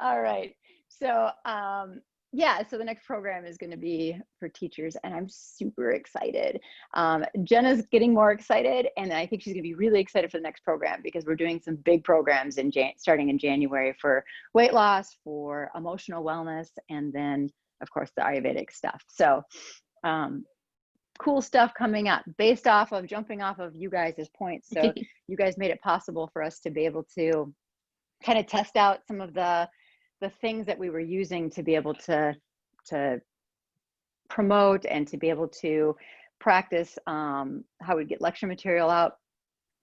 All right. So, yeah, so the next program is going to be for teachers, and I'm super excited. Jenna's getting more excited, and I think she's going to be really excited for the next program because we're doing some big programs in starting in January for weight loss, for emotional wellness, and then, of course, the Ayurvedic stuff. So, cool stuff coming up based off of jumping off of you guys' points. So, you guys made it possible for us to be able to kind of test out some of the things that we were using to be able to promote and to be able to practice how we get lecture material out.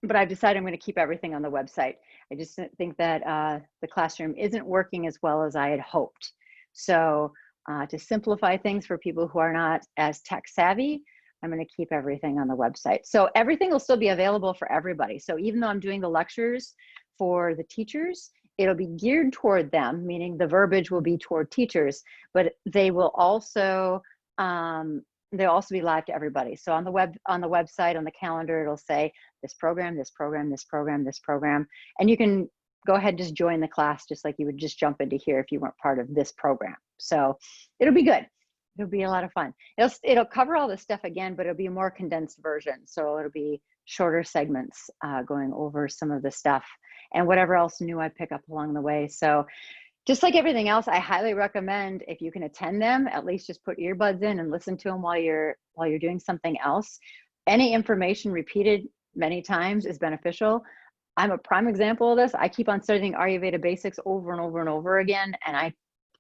But I've decided I'm going to keep everything on the website. I just think that the classroom isn't working as well as I had hoped. So to simplify things for people who are not as tech savvy, I'm going to keep everything on the website. So everything will still be available for everybody. So even though I'm doing the lectures for the teachers, it'll be geared toward them, meaning the verbiage will be toward teachers, but they will also they'll also be live to everybody. So on the website, on the calendar, it'll say this program, this program, this program, this program, and you can go ahead and just join the class just like you would just jump into here if you weren't part of this program. So it'll be good. It'll be a lot of fun. It'll cover all this stuff again, but it'll be a more condensed version. So it'll be shorter segments going over some of the stuff and whatever else new I pick up along the way. So just like everything else, I highly recommend if you can attend them, at least just put earbuds in and listen to them while you're doing something else. Any information repeated many times is beneficial. I'm a prime example of this. I keep on studying Ayurveda basics over and over and over again, and I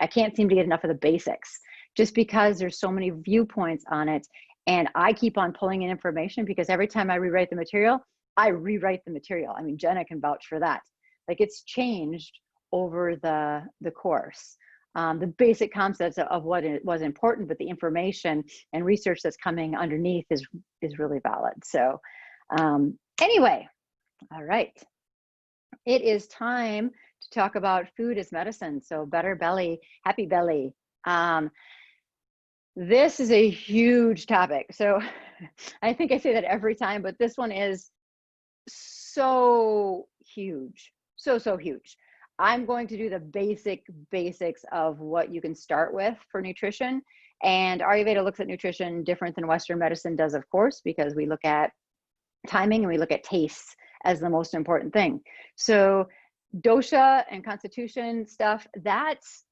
can't seem to get enough of the basics just because there's so many viewpoints on it. And I keep on pulling in information because every time I rewrite the material, I rewrite the material. I mean, Jenna can vouch for that. Like it's changed over the course. The basic concepts of what it was important, but the information and research that's coming underneath is really valid. So anyway, all right. It is time to talk about food as medicine. So better belly, happy belly. This is a huge topic. So I think I say that every time, but this one is so huge, so huge. I'm going to do the basics of what you can start with for nutrition. And Ayurveda looks at nutrition different than Western medicine does, of course, because we look at timing and we look at tastes as the most important thing. So dosha and constitution stuff, that's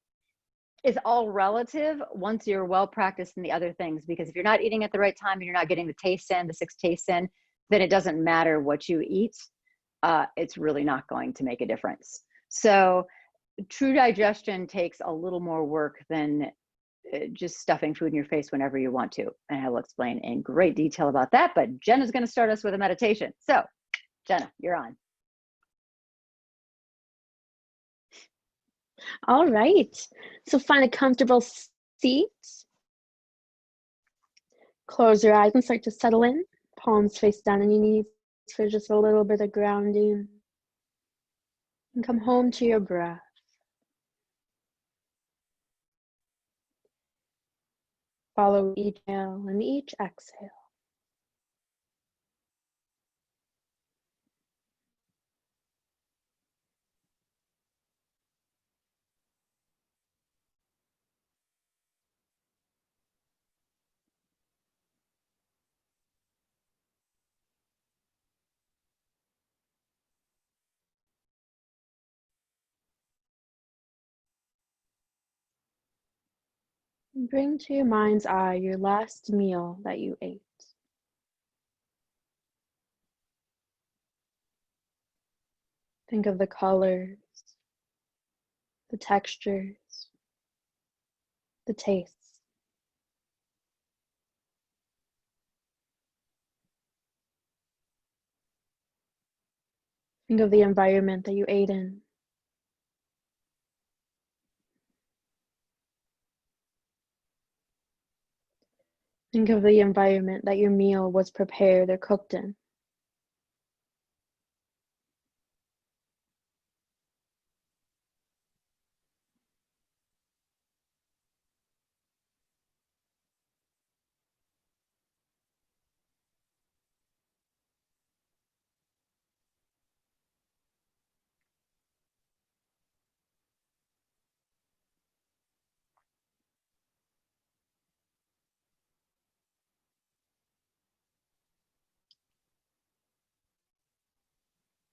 is all relative once you're well practiced in the other things, because if you're not eating at the right time and you're not getting the taste in, the 6 tastes in, then it doesn't matter what you eat. It's really not going to make a difference. So true digestion takes a little more work than just stuffing food in your face whenever you want to. And I will explain in great detail about that, but Jenna's going to start us with a meditation. So Jenna, you're on. All right, so find a comfortable seat. Close your eyes and start to settle in. Palms face down on your knees for just a little bit of grounding. And come home to your breath. Follow each inhale and each exhale. Bring to your mind's eye your last meal that you ate. Think of the colors, the textures, the tastes. Think of the environment that you ate in. Think of the environment that your meal was prepared or cooked in.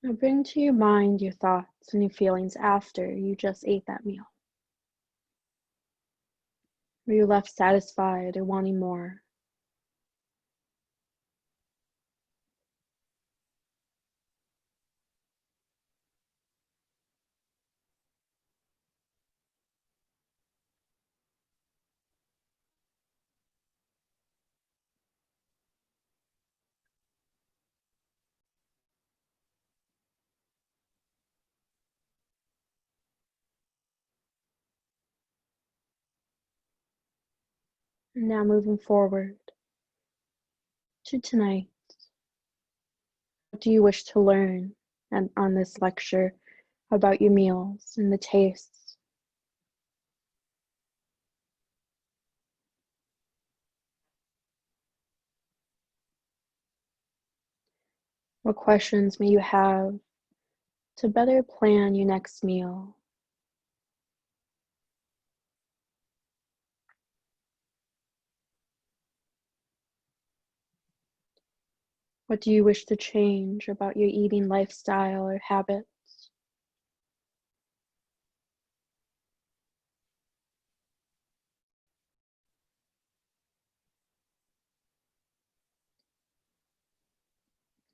Now bring to your mind your thoughts and your feelings after you just ate that meal. Were you left satisfied or wanting more? And now moving forward to tonight, what do you wish to learn on this lecture about your meals and the tastes? What questions may you have to better plan your next meal? What do you wish to change about your eating lifestyle or habits?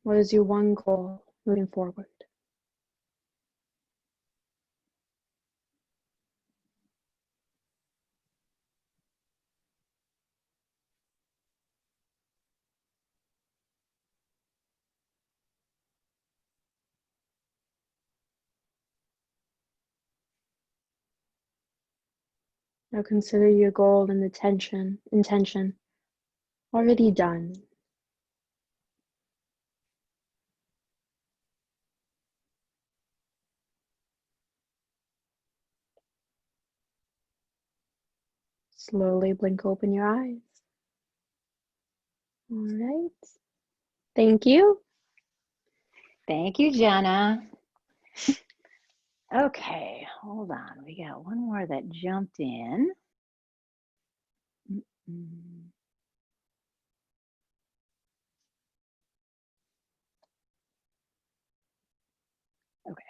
What is your one goal moving forward? Now consider your goal and intention already done. Slowly blink open your eyes. All right. Thank you. Thank you, Jenna. Okay, hold on. We got one more that jumped in. Okay.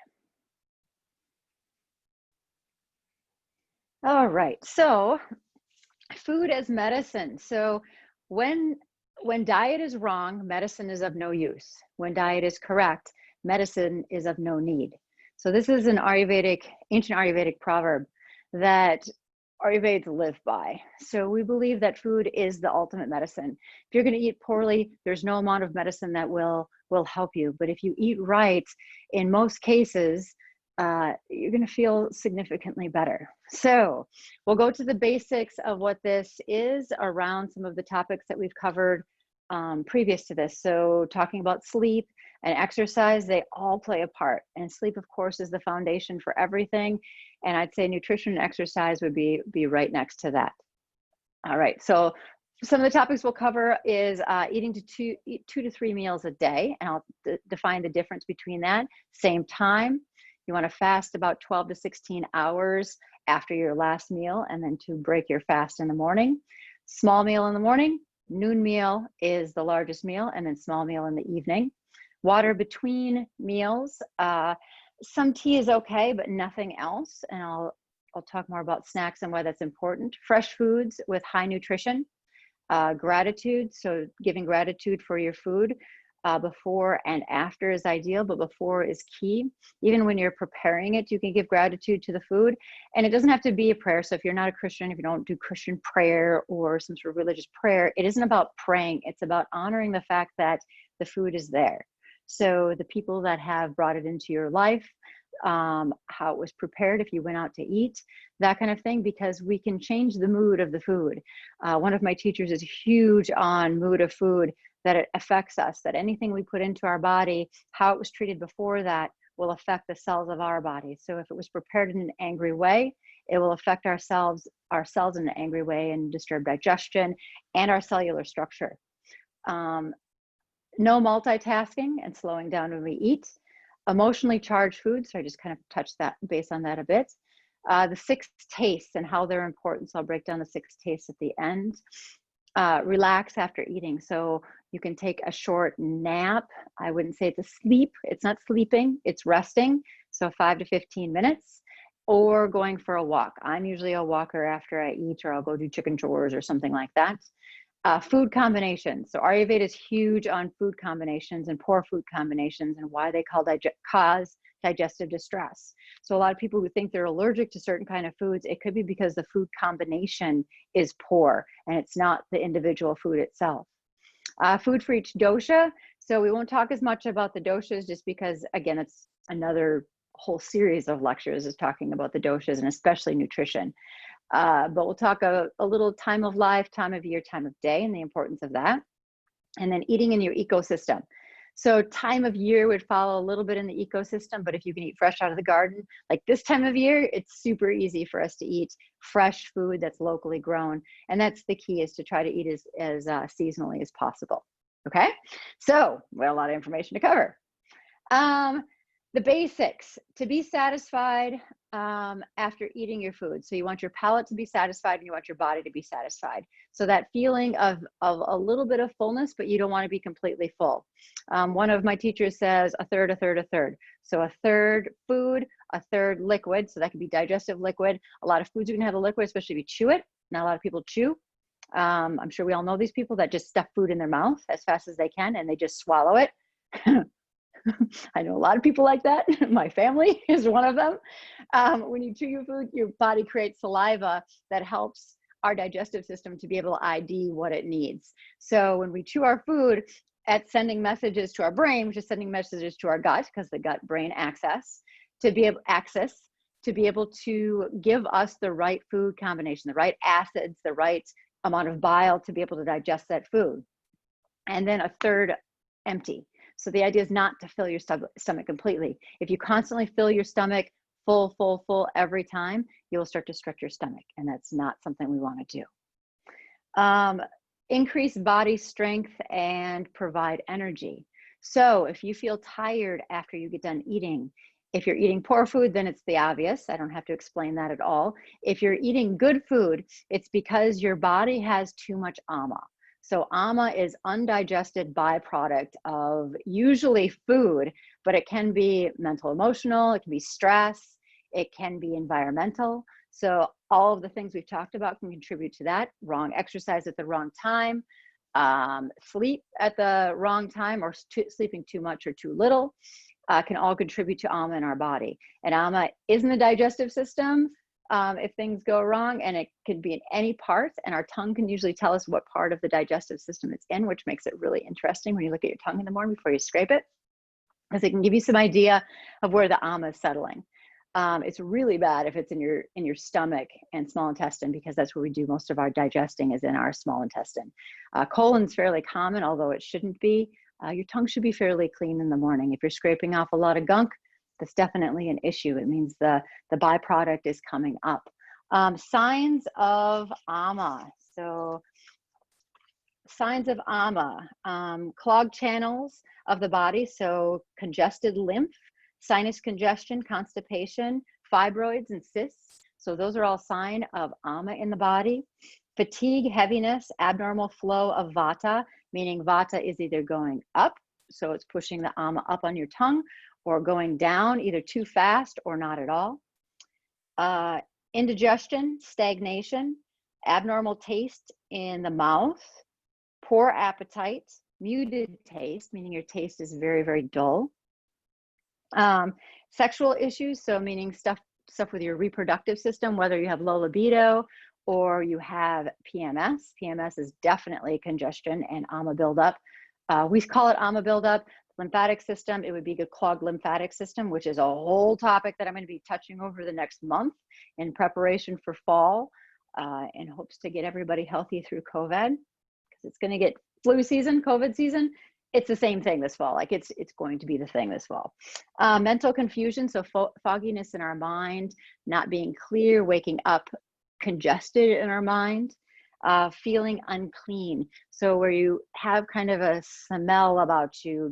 All right. So, food as medicine. So, when diet is wrong, medicine is of no use. When diet is correct, medicine is of no need. So this is an ancient Ayurvedic proverb that Ayurveds live by. So we believe that food is the ultimate medicine. If you're going to eat poorly, there's no amount of medicine that will help you. But if you eat right, in most cases, you're going to feel significantly better. So we'll go to the basics of what this is around some of the topics that we've covered previous to this. So talking about sleep and exercise, they all play a part. And sleep, of course, is the foundation for everything. And I'd say nutrition and exercise would be right next to that. All right, so some of the topics we'll cover is eating two to three meals a day, and I'll define the difference between that. Same time, you want to fast about 12 to 16 hours after your last meal, and then to break your fast in the morning. Small meal in the morning, noon meal is the largest meal, and then small meal in the evening. Water between meals. Some tea is okay, but nothing else, and I'll talk more about snacks and why that's important. Fresh foods with high nutrition. Gratitude, so giving gratitude for your food before and after is ideal, but before is key. Even when you're preparing it, you can give gratitude to the food. And it doesn't have to be a prayer. So if you're not a Christian, if you don't do Christian prayer or some sort of religious prayer, it isn't about praying. It's about honoring the fact that the food is there. So the people that have brought it into your life, how it was prepared if you went out to eat, that kind of thing, because we can change the mood of the food. One of my teachers is huge on mood of food, that it affects us, that anything we put into our body, how it was treated before that will affect the cells of our body. So if it was prepared in an angry way, it will affect our cells in an angry way and disturb digestion and our cellular structure. No multitasking and slowing down when we eat. Emotionally charged foods, so I just kind of touched that base on that a bit. The 6 tastes and how they're important, so I'll break down the 6 tastes at the end. Relax after eating. So You can take a short nap. I wouldn't say it's a sleep. It's not sleeping, it's resting. So 5 to 15 minutes, or going for a walk. I'm usually a walker after I eat, or I'll go do chicken chores or something like that. Food combinations. So Ayurveda is huge on food combinations and poor food combinations and why they cause digestive distress. So a lot of people who think they're allergic to certain kind of foods, it could be because the food combination is poor and it's not the individual food itself. Food for each dosha. So we won't talk as much about the doshas just because, again, it's another whole series of lectures is talking about the doshas and especially nutrition. But we'll talk a little time of life, time of year, time of day, and the importance of that. And then eating in your ecosystem. So time of year would follow a little bit in the ecosystem, but if you can eat fresh out of the garden, like this time of year, it's super easy for us to eat fresh food that's locally grown. And that's the key, is to try to eat as seasonally as possible. Okay, so we have a lot of information to cover. The basics to be satisfied after eating your food. So you want your palate to be satisfied and you want your body to be satisfied. So that feeling of a little bit of fullness, but you don't want to be completely full. One of my teachers says a third, a third, a third. So a third food, a third liquid. So that could be digestive liquid. A lot of foods you can have a liquid, especially if you chew it. Not a lot of people chew. I'm sure we all know these people that just stuff food in their mouth as fast as they can and they just swallow it. I know a lot of people like that. My family is one of them. When you chew your food, your body creates saliva that helps our digestive system to be able to ID what it needs. So when we chew our food, it's sending messages to our brain, which is sending messages to our gut, because the gut-brain access to be able to give us the right food combination, the right acids, the right amount of bile to be able to digest that food. And then a third empty. So the idea is not to fill your stomach completely. If you constantly fill your stomach full, full, full every time, you'll start to stretch your stomach, and that's not something we want to do. Increase body strength and provide energy. So if you feel tired after you get done eating, if you're eating poor food, then it's the obvious. I don't have to explain that at all. If you're eating good food, it's because your body has too much ama. So ama is undigested byproduct of usually food, but it can be mental, emotional, it can be stress, it can be environmental. So all of the things we've talked about can contribute to that. Wrong exercise at the wrong time, sleep at the wrong time, or sleeping too much or too little can all contribute to ama in our body. And ama is in the digestive system. If things go wrong, and it could be in any part, and our tongue can usually tell us what part of the digestive system it's in, which makes it really interesting when you look at your tongue in the morning before you scrape it, because it can give you some idea of where the ama is settling. It's really bad if it's in your stomach and small intestine, because that's where we do most of our digesting, is in our small intestine. Colon's fairly common, although it shouldn't be. Your tongue should be fairly clean in the morning. If you're scraping off a lot of gunk, that's definitely an issue. It means the byproduct is coming up. Signs of ama. So signs of ama, clogged channels of the body. So congested lymph, sinus congestion, constipation, fibroids and cysts. So those are all signs of ama in the body. Fatigue, heaviness, abnormal flow of vata, meaning vata is either going up, so it's pushing the ama up on your tongue, or going down, either too fast or not at all. Indigestion, stagnation, abnormal taste in the mouth, poor appetite, muted taste, meaning your taste is very, very dull. Sexual issues, so meaning stuff with your reproductive system, whether you have low libido or you have PMS. PMS is definitely congestion and ama buildup. We call it ama buildup. Lymphatic system, it would be a clogged lymphatic system, which is a whole topic that I'm going to be touching over the next month in preparation for fall, in hopes to get everybody healthy through COVID, because it's going to get flu season, COVID season. It's the same thing this fall. Like it's going to be the thing this fall. Mental confusion, so fogginess in our mind, not being clear, waking up congested in our mind. Feeling unclean, so where you have kind of a smell about you,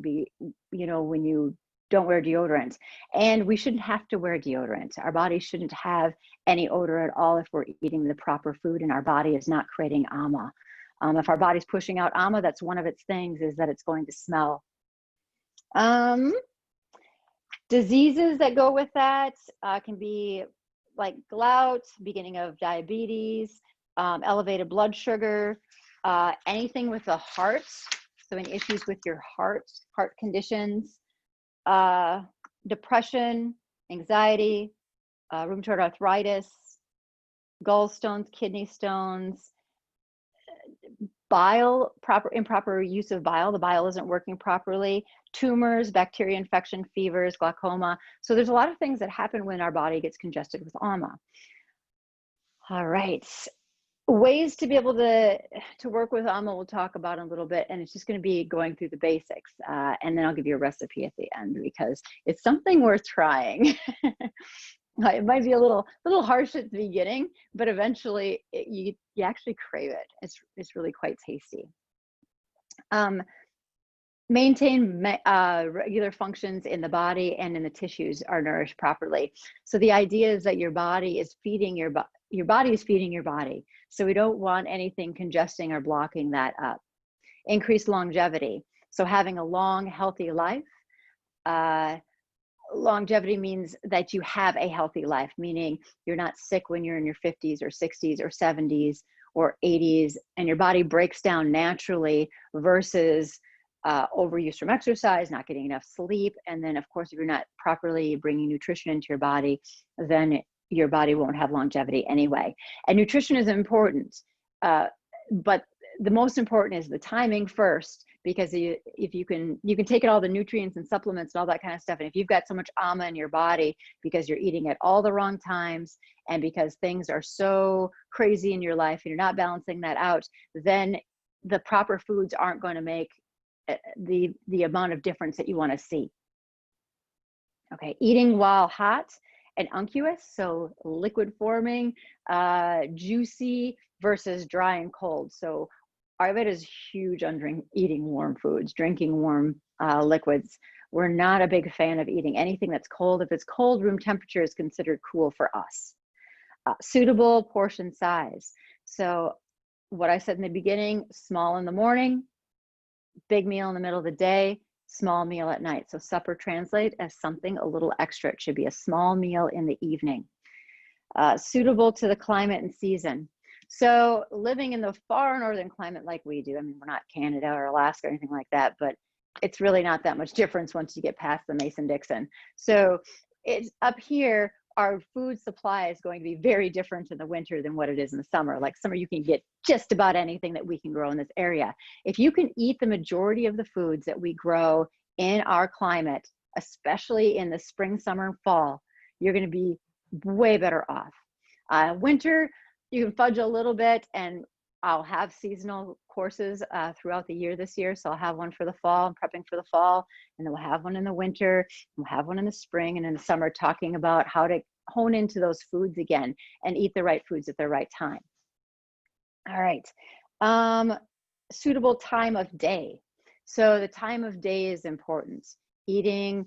when you don't wear deodorant. And we shouldn't have to wear deodorant. Our body shouldn't have any odor at all if we're eating the proper food and our body is not creating ama. If our body's pushing out ama, that's one of its things, is that it's going to smell. Diseases that go with that can be like gout, beginning of diabetes, elevated blood sugar, anything with the heart. So any issues with your heart conditions, depression, anxiety, rheumatoid arthritis, gallstones, kidney stones, bile, improper use of bile. The bile isn't working properly, tumors, bacteria infection, fevers, glaucoma. So there's a lot of things that happen when our body gets congested with ama. All right. Ways to be able to work with ama we'll talk about in a little bit, and it's just going to be going through the basics, and then I'll give you a recipe at the end because it's something worth trying. It might be a little harsh at the beginning, but eventually you actually crave it. It's really quite tasty. Maintain regular functions in the body and in the tissues are nourished properly. So the idea is that your body is feeding your body is feeding your body. So we don't want anything congesting or blocking that up. Increase longevity. So having a long, healthy life. Longevity means that you have a healthy life, meaning you're not sick when you're in your 50s or 60s or 70s or 80s, and your body breaks down naturally versus overuse from exercise, not getting enough sleep. And then, of course, if you're not properly bringing nutrition into your body, then your body won't have longevity anyway. And nutrition is important, but the most important is the timing first, because if you can take it all the nutrients and supplements and all that kind of stuff. And if you've got so much ama in your body because you're eating at all the wrong times and because things are so crazy in your life and you're not balancing that out, then the proper foods aren't going to make the amount of difference that you want to see. Okay, eating while hot and unctuous, so liquid forming, juicy versus dry and cold. So Ayurveda is huge on eating warm foods, drinking warm liquids. We're not a big fan of eating anything that's cold. If it's cold, room temperature is considered cool for us. Suitable portion size. So what I said in the beginning, small in the morning, big meal in the middle of the day, small meal at night. So supper translate as something a little extra. It should be a small meal in the evening. Suitable to the climate and season. So living in the far northern climate like we do, I mean, we're not Canada or Alaska or anything like that, but it's really not that much difference once you get past the Mason-Dixon. So it's up here, our food supply is going to be very different in the winter than what it is in the summer. Like summer, you can get just about anything that we can grow in this area. If you can eat the majority of the foods that we grow in our climate, especially in the spring, summer, and fall, you're going to be way better off. Winter, you can fudge a little bit, and I'll have seasonal courses throughout the year this year. So I'll have one for the fall, I'm prepping for the fall, and then we'll have one in the winter, we'll have one in the spring, and in the summer talking about how to hone into those foods again and eat the right foods at the right time. All right, suitable time of day. So the time of day is important. Eating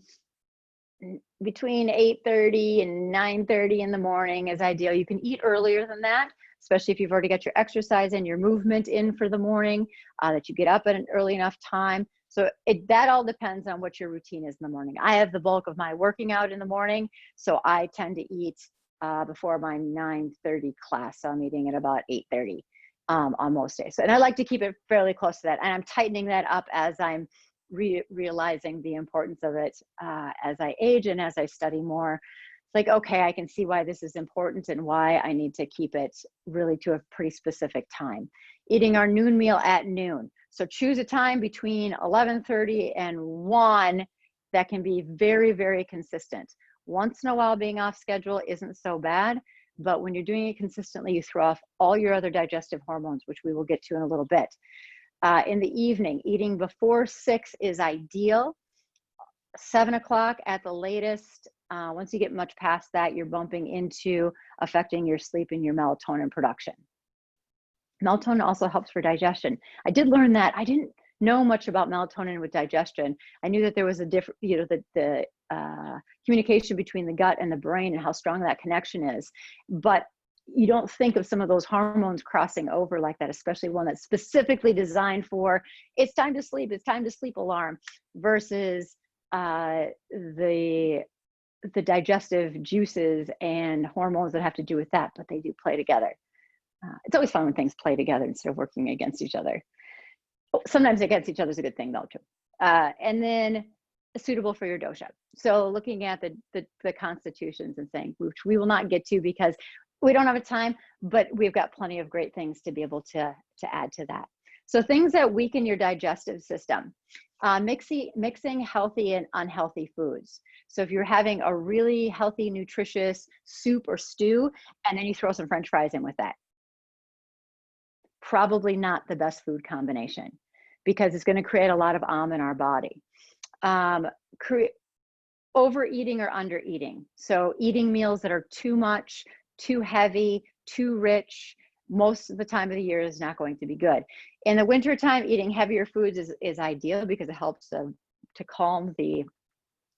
between 8:30 and 9:30 in the morning is ideal. You can eat earlier than that, especially if you've already got your exercise and your movement in for the morning, that you get up at an early enough time. So that all depends on what your routine is in the morning. I have the bulk of my working out in the morning, so I tend to eat before my 9:30 class. So I'm eating at about 8:30 on most days. And I like to keep it fairly close to that. And I'm tightening that up as I'm realizing the importance of it as I age and as I study more. It's like, okay, I can see why this is important and why I need to keep it really to a pretty specific time. Eating our noon meal at noon. So choose a time between 11:30 and 1 that can be very, very consistent. Once in a while being off schedule isn't so bad, but when you're doing it consistently, you throw off all your other digestive hormones, which we will get to in a little bit. In the evening, eating before 6 is ideal. 7 o'clock at the latest. Once you get much past that, you're bumping into affecting your sleep and your melatonin production. Melatonin also helps for digestion. I did learn that. I didn't know much about melatonin with digestion. I knew that there was a different, the communication between the gut and the brain and how strong that connection is. But you don't think of some of those hormones crossing over like that, especially one that's specifically designed for it's time to sleep alarm versus the digestive juices and hormones that have to do with that, but they do play together. It's always fun when things play together instead of working against each other. Sometimes against each other is a good thing though too. And then suitable for your dosha. So looking at the constitutions and saying, which we will not get to because we don't have a time, but we've got plenty of great things to be able to add to that. So things that weaken your digestive system, mixing healthy and unhealthy foods. So if you're having a really healthy, nutritious soup or stew, and then you throw some French fries in with that, probably not the best food combination because it's going to create a lot of in our body. Overeating or undereating. So eating meals that are too much, too heavy, too rich, most of the time of the year is not going to be good. In the wintertime, eating heavier foods is ideal because it helps to calm the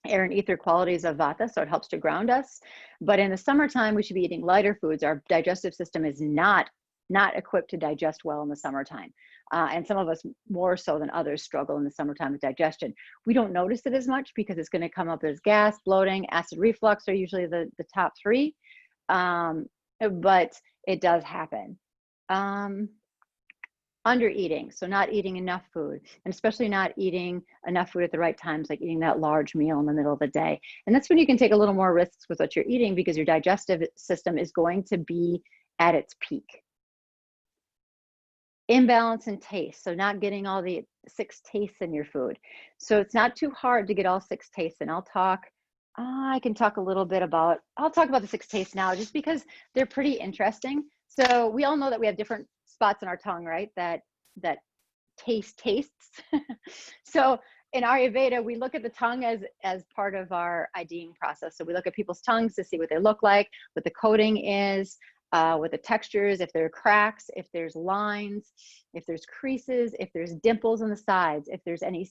air and ether qualities of vata, so it helps to ground us. But in the summertime, we should be eating lighter foods. Our digestive system is not equipped to digest well in the summertime. And some of us more so than others struggle in the summertime with digestion. We don't notice it as much because it's going to come up as gas, bloating, acid reflux are usually the top three. But it does happen. Undereating, so not eating enough food, and especially not eating enough food at the right times, like eating that large meal in the middle of the day. And that's when you can take a little more risks with what you're eating because your digestive system is going to be at its peak. Imbalance in taste, so not getting all the 6 tastes in your food. So it's not too hard to get all 6 tastes, and I can talk a little bit about, I'll talk about the 6 tastes now just because they're pretty interesting. So we all know that we have different spots in our tongue, right? That tastes. So in Ayurveda, we look at the tongue as part of our IDing process. So we look at people's tongues to see what they look like, what the coating is, what the textures, if there are cracks, if there's lines, if there's creases, if there's dimples on the sides, if there's any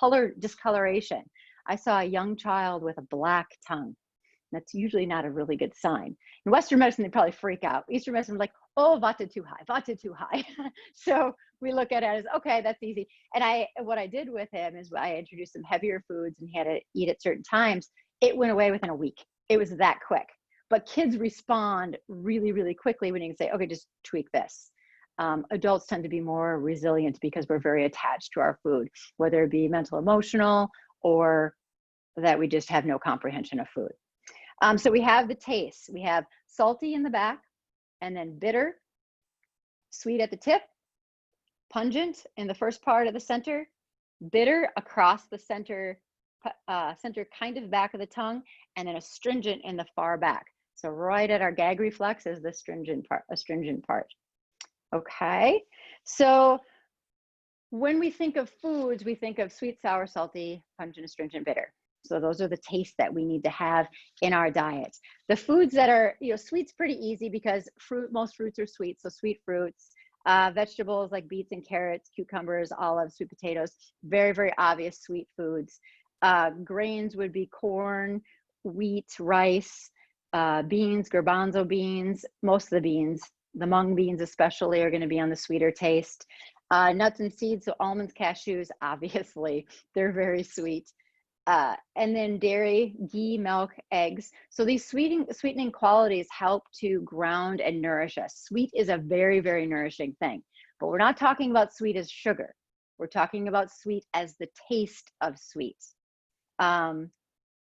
color discoloration. I saw a young child with a black tongue. That's usually not a really good sign. In Western medicine, they probably freak out. Eastern medicine is like, oh, vata too high. So we look at it as, okay, that's easy. And what I did with him is I introduced some heavier foods and he had to eat at certain times. It went away within a week. It was that quick. But kids respond really, really quickly when you can say, okay, just tweak this. Adults tend to be more resilient because we're very attached to our food, whether it be mental, emotional, or that we just have no comprehension of food. So we have the taste. We have salty in the back, and then bitter, sweet at the tip, pungent in the first part of the center, bitter across the center kind of back of the tongue, and then astringent in the far back. So right at our gag reflex is the astringent part. Okay, so when we think of foods, we think of sweet, sour, salty, pungent, astringent, bitter. So those are the tastes that we need to have in our diet. The foods that are, sweet's pretty easy because most fruits are sweet. So sweet fruits, vegetables like beets and carrots, cucumbers, olives, sweet potatoes, very, very obvious sweet foods. Grains would be corn, wheat, rice, beans, garbanzo beans, most of the beans, the mung beans especially are going to be on the sweeter taste. Nuts and seeds, so almonds, cashews, obviously, they're very sweet. And then dairy, ghee, milk, eggs. So these sweetening qualities help to ground and nourish us. Sweet is a very, very nourishing thing, but we're not talking about sweet as sugar. We're talking about sweet as the taste of sweet.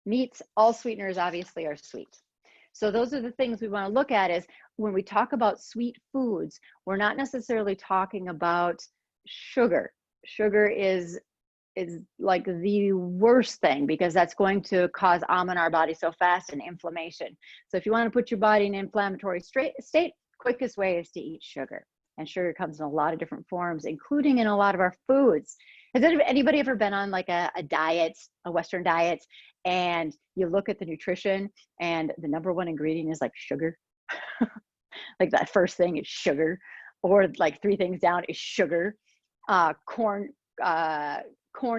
Meats, all sweeteners obviously are sweet. So those are the things we want to look at is when we talk about sweet foods, we're not necessarily talking about sugar. Sugar is like the worst thing because that's going to cause in our body so fast and inflammation. So if you want to put your body in an inflammatory state, quickest way is to eat sugar. And sugar comes in a lot of different forms, including in a lot of our foods. Has anybody ever been on like a diet, a Western diet, and you look at the nutrition and the number one ingredient is like sugar? Like that first thing is sugar, or like 3 things down is sugar. Corn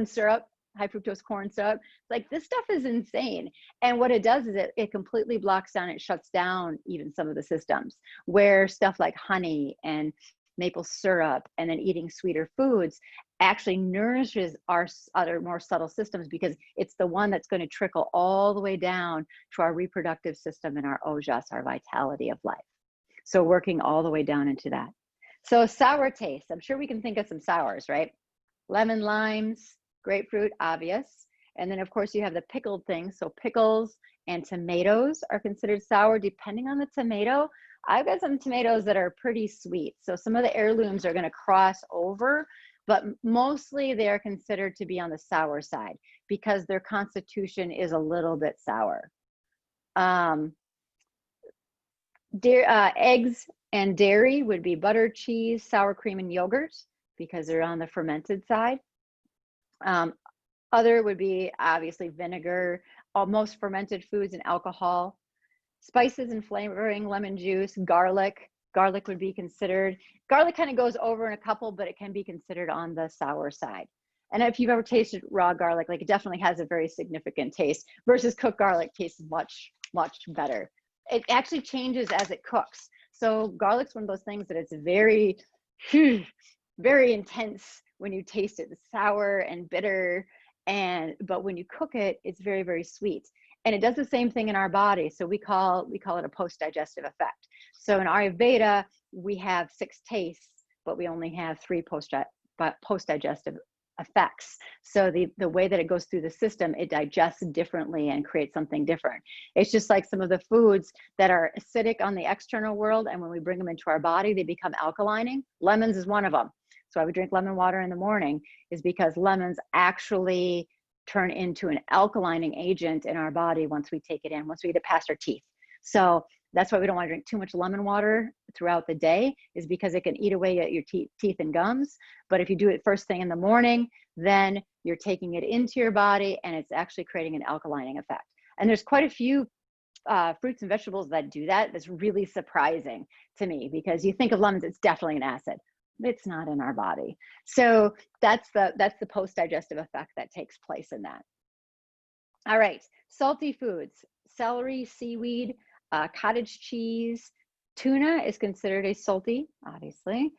syrup, high fructose corn syrup. Like, this stuff is insane. And what it does is it completely blocks down, it shuts down even some of the systems, where stuff like honey and maple syrup and then eating sweeter foods actually nourishes our other more subtle systems, because it's the one that's going to trickle all the way down to our reproductive system and our ojas, our vitality of life. So working all the way down into that. So sour taste, I'm sure we can think of some sours, right? Lemon, limes, grapefruit, obvious. And then of course you have the pickled things. So pickles and tomatoes are considered sour depending on the tomato. I've got some tomatoes that are pretty sweet. So some of the heirlooms are going to cross over, but mostly they're considered to be on the sour side because their constitution is a little bit sour. Eggs and dairy would be butter, cheese, sour cream, and yogurt because they're on the fermented side. Other would be obviously vinegar, most fermented foods and alcohol. Spices and flavoring, lemon juice, garlic. Garlic would be considered, garlic kind of goes over in a couple, but it can be considered on the sour side. And if you've ever tasted raw garlic, like, it definitely has a very significant taste, versus cooked garlic tastes much, much better. It actually changes as it cooks. So garlic's one of those things that it's very, very intense when you taste it. It's sour and bitter, but when you cook it, it's very, very sweet. And it does the same thing in our body. So we call it a post-digestive effect. So in Ayurveda, we have 6 tastes, but we only have 3 post-digestive effects. So the way that it goes through the system, it digests differently and creates something different. It's just like some of the foods that are acidic on the external world, and when we bring them into our body, they become alkalining. Lemons is one of them. So I would drink lemon water in the morning, is because lemons actually turn into an alkalining agent in our body once we take it in, once we get it past our teeth. So that's why we don't want to drink too much lemon water throughout the day, is because it can eat away at your teeth and gums. But if you do it first thing in the morning, then you're taking it into your body and it's actually creating an alkalining effect. And there's quite a few fruits and vegetables that do that. That's really surprising to me, because you think of lemons, it's definitely an acid. It's not in our body. So that's the post-digestive effect that takes place in that. All right, salty foods, celery, seaweed, cottage cheese, tuna is considered a salty, obviously.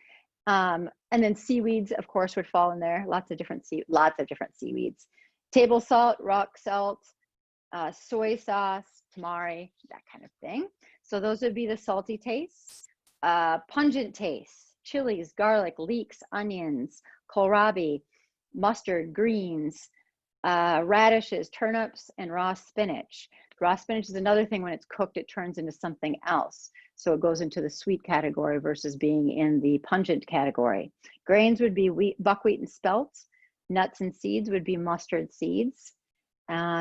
And then seaweeds, of course, would fall in there. Lots of different seaweeds. Table salt, rock salt, soy sauce, tamari, that kind of thing. So those would be the salty tastes. Pungent tastes, chilies, garlic, leeks, onions, kohlrabi, mustard, greens, radishes, turnips, and raw spinach. Raw spinach is another thing, when it's cooked, it turns into something else. So it goes into the sweet category versus being in the pungent category. Grains would be wheat, buckwheat, and spelt. Nuts and seeds would be mustard seeds.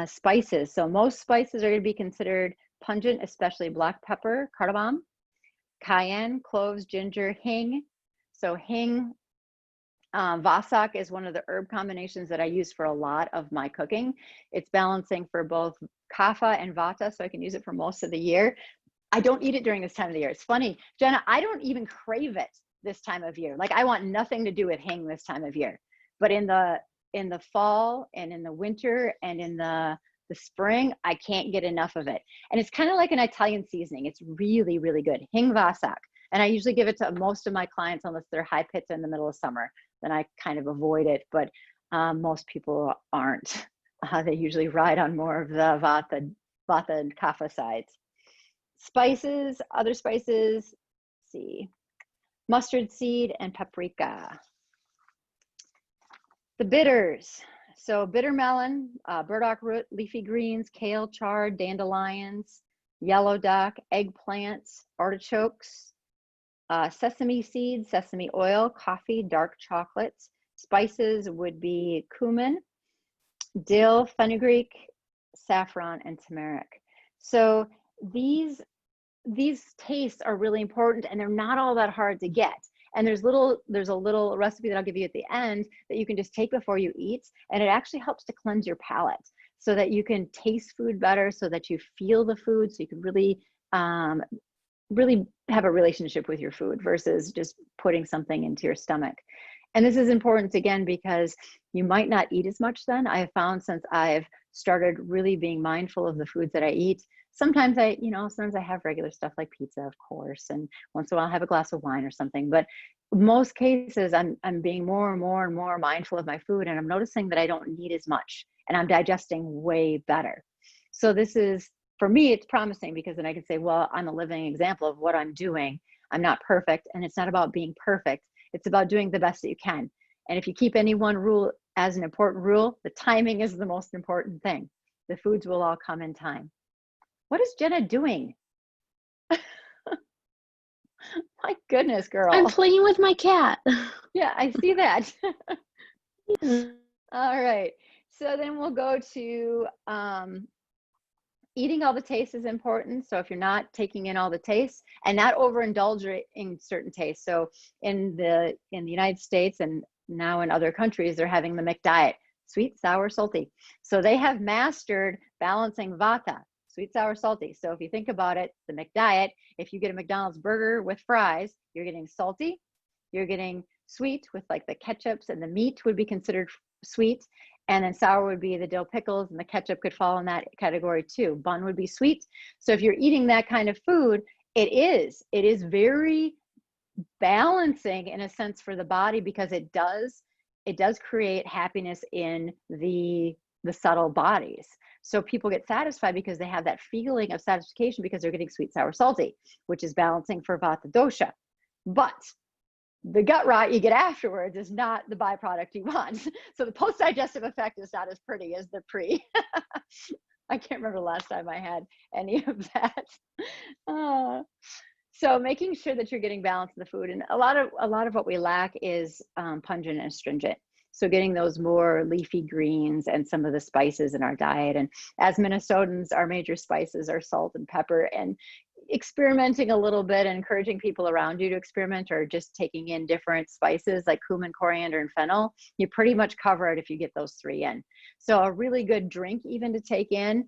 Spices, so most spices are going to be considered pungent, especially black pepper, cardamom, cayenne, cloves, ginger, hing. So hing, vasak is one of the herb combinations that I use for a lot of my cooking. It's balancing for both kapha and vata, so I can use it for most of the year. I don't eat it during this time of the year. It's funny, Jenna, I don't even crave it this time of year. Like, I want nothing to do with hing this time of year. But in the fall and in the winter and in the spring, I can't get enough of it. And it's kind of like an Italian seasoning. It's really, really good. Hing vasak. And I usually give it to most of my clients unless they're high pitta in the middle of summer. Then I kind of avoid it, but most people aren't. They usually ride on more of the vata and kapha sides. Spices, other spices, let's see, mustard seed and paprika. The bitters, so bitter melon, burdock root, leafy greens, kale, chard, dandelions, yellow duck, eggplants, artichokes, sesame seeds, sesame oil, coffee, dark chocolates. Spices would be cumin, dill, fenugreek, saffron, and turmeric. So these tastes are really important, and they're not all that hard to get. And there's a little recipe that I'll give you at the end that you can just take before you eat, and it actually helps to cleanse your palate so that you can taste food better, so that you feel the food, so you can really really have a relationship with your food versus just putting something into your stomach. And this is important again, because you might not eat as much then. I have found since I've started really being mindful of the foods that I eat, sometimes sometimes I have regular stuff like pizza, of course, and once in a while I have a glass of wine or something. But most cases, I'm being more and more and more mindful of my food, and I'm noticing that I don't need as much, and I'm digesting way better. So this is, for me, it's promising, because then I can say, well, I'm a living example of what I'm doing. I'm not perfect, and it's not about being perfect. It's about doing the best that you can. And if you keep any one rule as an important rule, the timing is the most important thing. The foods will all come in time. What is Jenna doing? My goodness, girl. I'm playing with my cat. Yeah, I see that. Yeah. All right. So then we'll go to eating all the tastes is important. So if you're not taking in all the tastes and not overindulging in certain tastes. So in the United States and now in other countries, they're having the McDiet, sweet, sour, salty. So they have mastered balancing vata, sweet, sour, salty. So if you think about it, the McDiet, if you get a McDonald's burger with fries, you're getting salty, you're getting sweet with like the ketchups, and the meat would be considered sweet. And then sour would be the dill pickles, and the ketchup could fall in that category too. Bun would be sweet. So if you're eating that kind of food, it is very balancing in a sense for the body, because it does create happiness in the subtle bodies. So people get satisfied because they have that feeling of satisfaction because they're getting sweet, sour, salty, which is balancing for vata dosha. But the gut rot you get afterwards is not the byproduct you want. So the post-digestive effect is not as pretty as the pre. I can't remember the last time I had any of that. So making sure that you're getting balance in the food, and a lot of what we lack is pungent and astringent. So getting those more leafy greens and some of the spices in our diet. And as Minnesotans, our major spices are salt and pepper, and experimenting a little bit and encouraging people around you to experiment, or just taking in different spices like cumin, coriander, and fennel. You pretty much cover it if you get those three in. So a really good drink even to take in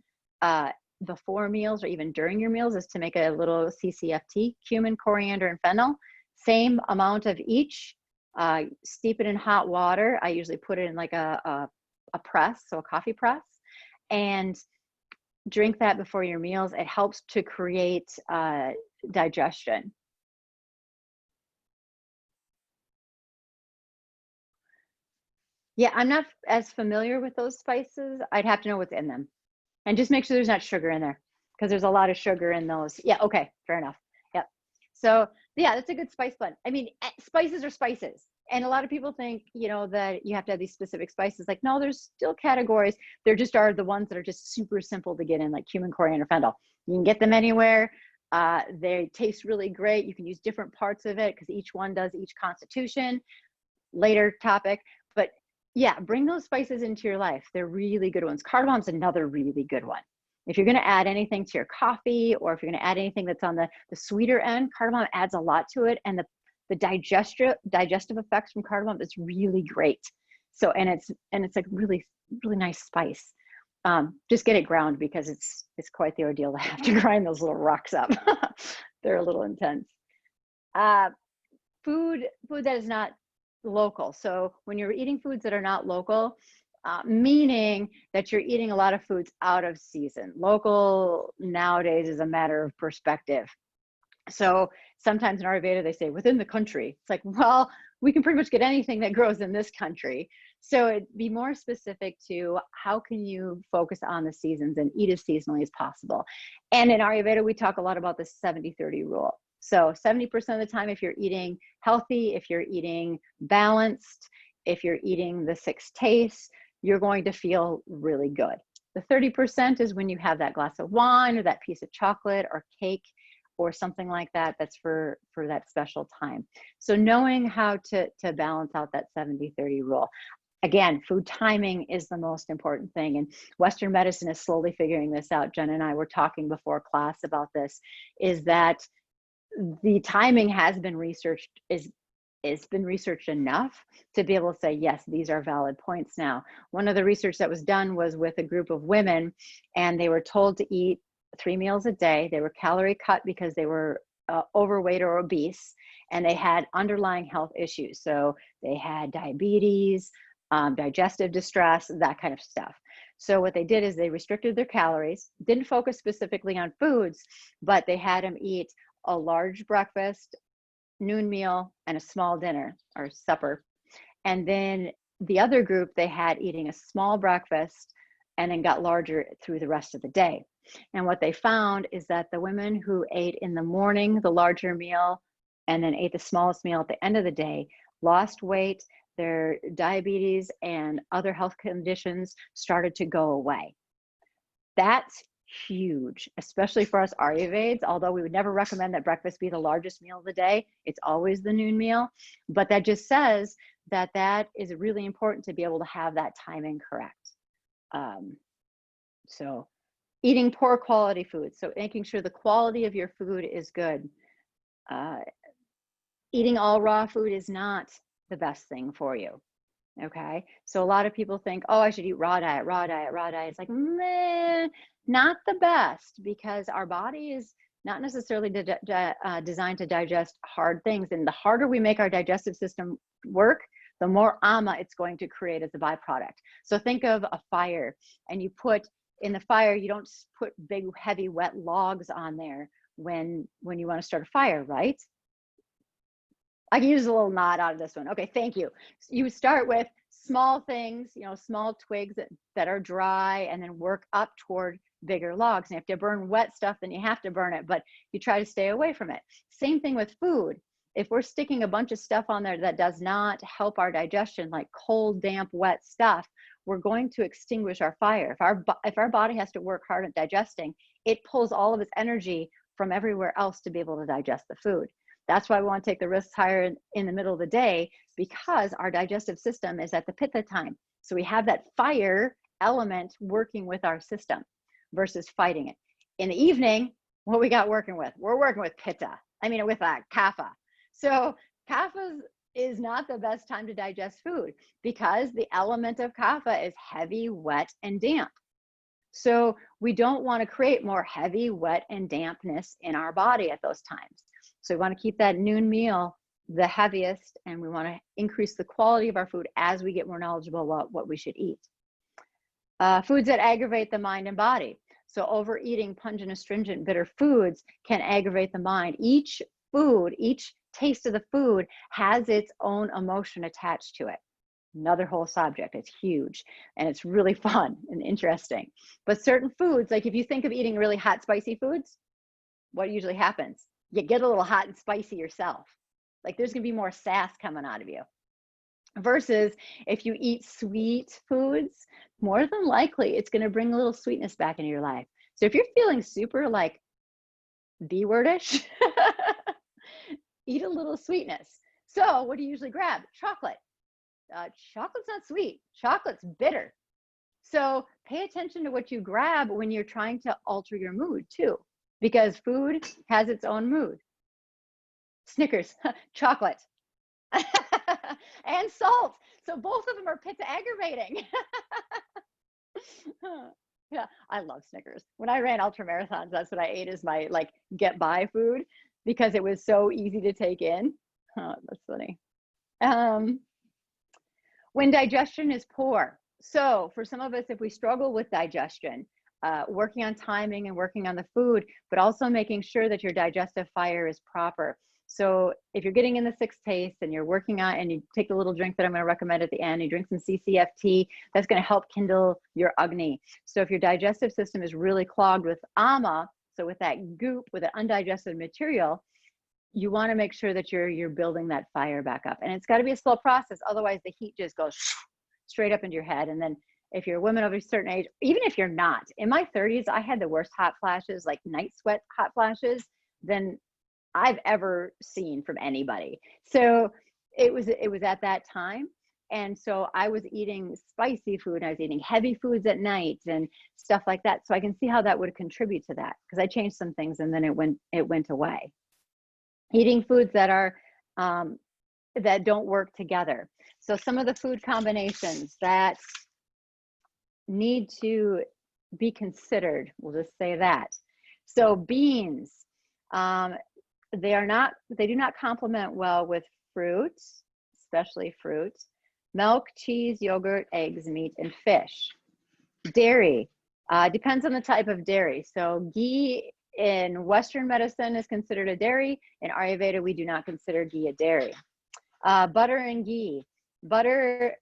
before meals or even during your meals is to make a little CCFT, cumin, coriander, and fennel. Same amount of each. Steep it in hot water. I usually put it in like a press, so a coffee press, and drink that before your meals. It helps to create digestion. Yeah, I'm not as familiar with those spices. I'd have to know what's in them. And just make sure there's not sugar in there, because there's a lot of sugar in those. Yeah, okay, fair enough. Yep. So yeah, that's a good spice blend. I mean, spices are spices. And a lot of people think, that you have to have these specific spices. Like, no, there's still categories. There just are the ones that are just super simple to get in, like cumin, coriander, fennel. You can get them anywhere. They taste really great. You can use different parts of it because each one does each constitution. Later topic. But yeah, bring those spices into your life. They're really good ones. Cardamom's another really good one. If you're going to add anything to your coffee, or if you're going to add anything that's on the sweeter end, cardamom adds a lot to it. And the digestive effects from cardamom is really great. So, and it's like really, really nice spice. Just get it ground, because it's quite the ordeal to have to grind those little rocks up. They're a little intense. Food that is not local. So when you're eating foods that are not local, meaning that you're eating a lot of foods out of season. Local nowadays is a matter of perspective. So sometimes in Ayurveda, they say within the country. It's like, well, we can pretty much get anything that grows in this country. So it'd be more specific to how can you focus on the seasons and eat as seasonally as possible. And in Ayurveda, we talk a lot about the 70-30 rule. So 70% of the time, if you're eating healthy, if you're eating balanced, if you're eating the 6 tastes, you're going to feel really good. The 30% is when you have that glass of wine or that piece of chocolate or cake or something like that, that's for that special time. So knowing how to balance out that 70-30 rule. Again, food timing is the most important thing. And Western medicine is slowly figuring this out. Jen and I were talking before class about this, is that the timing has been researched, it's been researched enough to be able to say, yes, these are valid points now. One of the research that was done was with a group of women, and they were told to eat 3 meals a day. They were calorie cut because they were overweight or obese, and they had underlying health issues. So they had diabetes, digestive distress, that kind of stuff. So what they did is they restricted their calories, didn't focus specifically on foods, but they had them eat a large breakfast, noon meal, and a small dinner or supper. And then the other group, they had eating a small breakfast and then got larger through the rest of the day. And what they found is that the women who ate in the morning, the larger meal, and then ate the smallest meal at the end of the day, lost weight, their diabetes and other health conditions started to go away. That's huge, especially for us Ayurveds, although we would never recommend that breakfast be the largest meal of the day. It's always the noon meal. But that just says that that is really important to be able to have that timing correct. So eating poor quality food. So making sure the quality of your food is good. Eating all raw food is not the best thing for you. Okay. So a lot of people think, oh, I should eat raw diet, raw diet, raw diet. It's like, meh, not the best, because our body is not necessarily designed to digest hard things. And the harder we make our digestive system work, the more ama it's going to create as a byproduct. So think of a fire, and you put in the fire, you don't put big, heavy, wet logs on there when you want to start a fire, right? I can use a little nod out of this one. Okay, thank you. You start with small things, small twigs that are dry, and then work up toward bigger logs. And if you burn wet stuff, then you have to burn it, but you try to stay away from it. Same thing with food. If we're sticking a bunch of stuff on there that does not help our digestion, like cold, damp, wet stuff, we're going to extinguish our fire. If our body has to work hard at digesting, it pulls all of its energy from everywhere else to be able to digest the food. That's why we want to take the risks higher in the middle of the day, because our digestive system is at the pitta time. So we have that fire element working with our system versus fighting it. In the evening, what we got working with? We're working with pitta. With kapha. So kapha is not the best time to digest food, because the element of kapha is heavy, wet, and damp. So we don't want to create more heavy, wet, and dampness in our body at those times. So we want to keep that noon meal the heaviest, and we want to increase the quality of our food as we get more knowledgeable about what we should eat. Foods that aggravate the mind and body. So overeating pungent, astringent, bitter foods can aggravate the mind. Each food, each taste of the food has its own emotion attached to it. Another whole subject. It's huge, and it's really fun and interesting. But certain foods, like if you think of eating really hot, spicy foods, what usually happens? You get a little hot and spicy yourself. Like there's going to be more sass coming out of you. Versus if you eat sweet foods, more than likely it's going to bring a little sweetness back into your life. So if you're feeling super like B-wordish, eat a little sweetness. So what do you usually grab? Chocolate. Chocolate's not sweet. Chocolate's bitter. So pay attention to what you grab when you're trying to alter your mood too, because food has its own mood. Snickers, chocolate, and salt. So both of them are pitta aggravating. Yeah, I love Snickers. When I ran ultra marathons, that's what I ate as my like get by food, because it was so easy to take in. Oh, that's funny. When digestion is poor. So for some of us, if we struggle with digestion, working on timing and working on the food, but also making sure that your digestive fire is proper. So if you're getting in the sixth taste and you're working on, and you take the little drink that I'm going to recommend at the end, you drink some CCFT, that's going to help kindle your Agni. So if your digestive system is really clogged with ama, so with that goop, with the undigested material, you want to make sure that you're building that fire back up. And it's got to be a slow process. Otherwise the heat just goes straight up into your head. And then if you're a woman of a certain age, even if you're not, in my 30s, I had the worst hot flashes, like night sweat hot flashes, than I've ever seen from anybody. So it was at that time. And so I was eating spicy food, I was eating heavy foods at night and stuff like that. So I can see how that would contribute to that, because I changed some things and then it went away. Eating foods that are that don't work together. So some of the food combinations that need to be considered, we'll just say that. So beans, they do not complement well with fruits, especially fruits, milk, cheese, yogurt, eggs, meat, and fish. Dairy, depends on the type of dairy. So ghee in Western medicine is considered a dairy. In Ayurveda, we do not consider ghee a dairy. Butter and ghee. Butter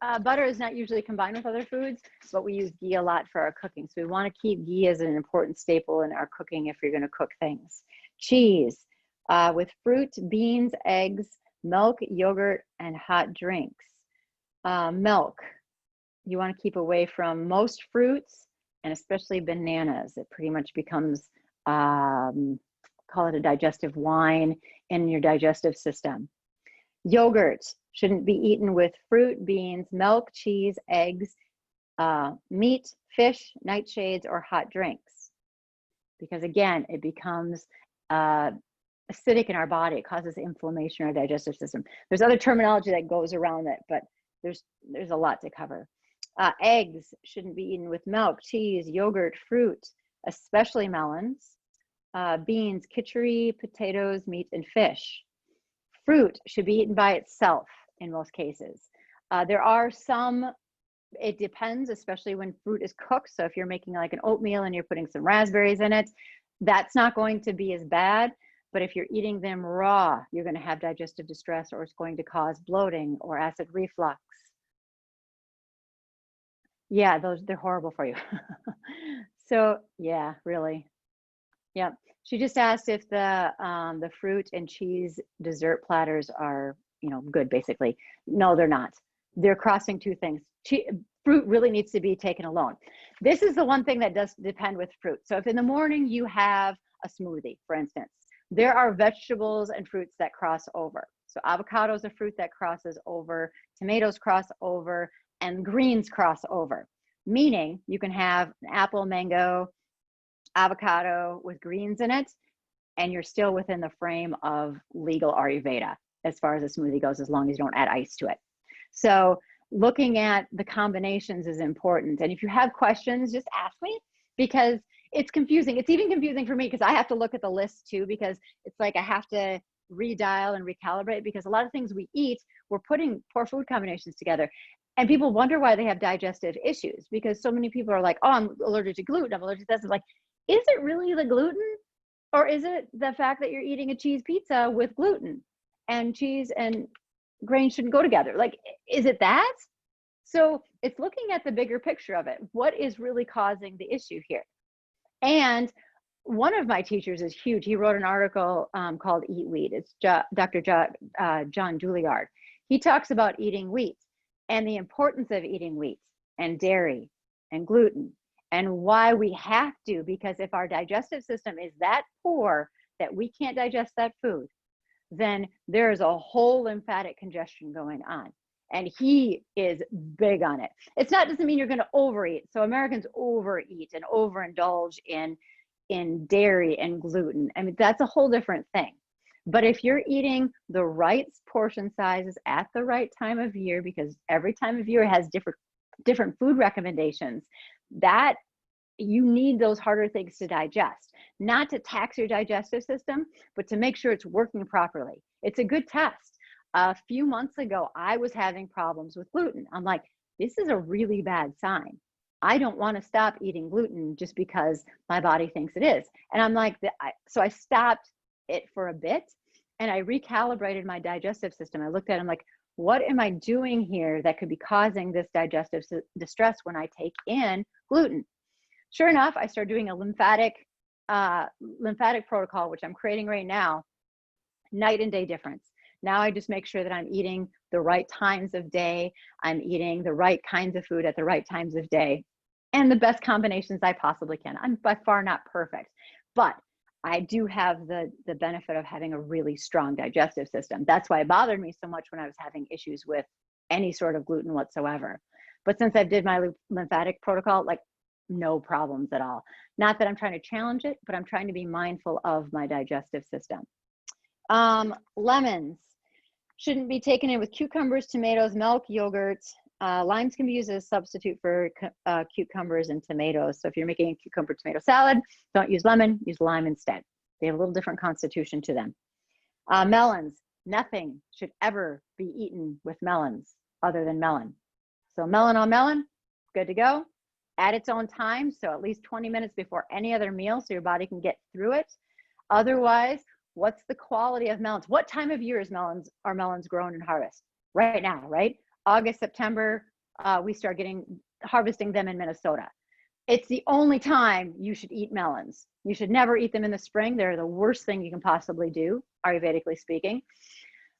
is not usually combined with other foods, but we use ghee a lot for our cooking. So we want to keep ghee as an important staple in our cooking if you're going to cook things. Cheese, with fruit, beans, eggs, milk, yogurt, and hot drinks. Milk, you want to keep away from most fruits and especially bananas. It pretty much becomes, call it a digestive wine in your digestive system. Yogurt shouldn't be eaten with fruit, beans, milk, cheese, eggs, meat, fish, nightshades, or hot drinks. Because again, it becomes acidic in our body. It causes inflammation in our digestive system. There's other terminology that goes around it, but there's a lot to cover. Eggs shouldn't be eaten with milk, cheese, yogurt, fruit, especially melons, beans, khichdi, potatoes, meat, and fish. Fruit should be eaten by itself in most cases. There are some, it depends, especially when fruit is cooked. So if you're making like an oatmeal and you're putting some raspberries in it, that's not going to be as bad. But if you're eating them raw, you're going to have digestive distress, or it's going to cause bloating or acid reflux. Yeah, they're horrible for you. So yeah, really. Yeah. She just asked if the fruit and cheese dessert platters are, good, basically. No, they're not. They're crossing two things. Fruit really needs to be taken alone. This is the one thing that does depend with fruit. So if in the morning you have a smoothie, for instance, there are vegetables and fruits that cross over. So avocado is a fruit that crosses over, tomatoes cross over, and greens cross over. Meaning you can have an apple, mango, avocado with greens in it, and you're still within the frame of legal Ayurveda as far as a smoothie goes, as long as you don't add ice to it. So looking at the combinations is important. And if you have questions, just ask me, because it's confusing. It's even confusing for me because I have to look at the list too, because it's like I have to redial and recalibrate, because a lot of things we eat, we're putting poor food combinations together. And people wonder why they have digestive issues, because so many people are like, oh, I'm allergic to gluten, I'm allergic to this. I'm like, is it really the gluten? Or is it the fact that you're eating a cheese pizza with gluten, and cheese and grain shouldn't go together? Like, is it that? So it's looking at the bigger picture of it. What is really causing the issue here? And one of my teachers is huge. He wrote an article called Eat Wheat. It's Dr. John Juilliard. He talks about eating wheat and the importance of eating wheat and dairy and gluten, and why we have to, because if our digestive system is that poor that we can't digest that food, then there's a whole lymphatic congestion going on. And he is big on it. It's not, doesn't mean you're going to overeat. So Americans overeat and overindulge in dairy and gluten. I mean, that's a whole different thing. But if you're eating the right portion sizes at the right time of year, because every time of year has different food recommendations, that you need those harder things to digest, not to tax your digestive system, but to make sure it's working properly. It's a good test. A few months ago, I was having problems with gluten. I'm like, this is a really bad sign. I don't want to stop eating gluten just because my body thinks it is. And I'm like, so I stopped it for a bit and I recalibrated my digestive system. I looked at it, I'm like, what am I doing here that could be causing this digestive distress when I take in gluten? Sure enough, I started doing a lymphatic protocol, which I'm creating right now. Night and day difference. Now I just make sure that I'm eating the right times of day. I'm eating the right kinds of food at the right times of day, and the best combinations I possibly can. I'm by far not perfect, but I do have the benefit of having a really strong digestive system. That's why it bothered me so much when I was having issues with any sort of gluten whatsoever. But since I did my lymphatic protocol, like, no problems at all. Not that I'm trying to challenge it, but I'm trying to be mindful of my digestive system. Lemons shouldn't be taken in with cucumbers, tomatoes, milk, yogurt, Limes can be used as a substitute for cucumbers and tomatoes. So if you're making a cucumber tomato salad, don't use lemon, use lime instead. They have a little different constitution to them. Melons, nothing should ever be eaten with melons other than melon. So melon on melon, good to go. At its own time, so at least 20 minutes before any other meal so your body can get through it. Otherwise, what's the quality of melons? What time of year are melons grown and harvested? Right now, right? August, September, we start harvesting them in Minnesota. It's the only time you should eat melons. You should never eat them in the spring. They're the worst thing you can possibly do, Ayurvedically speaking.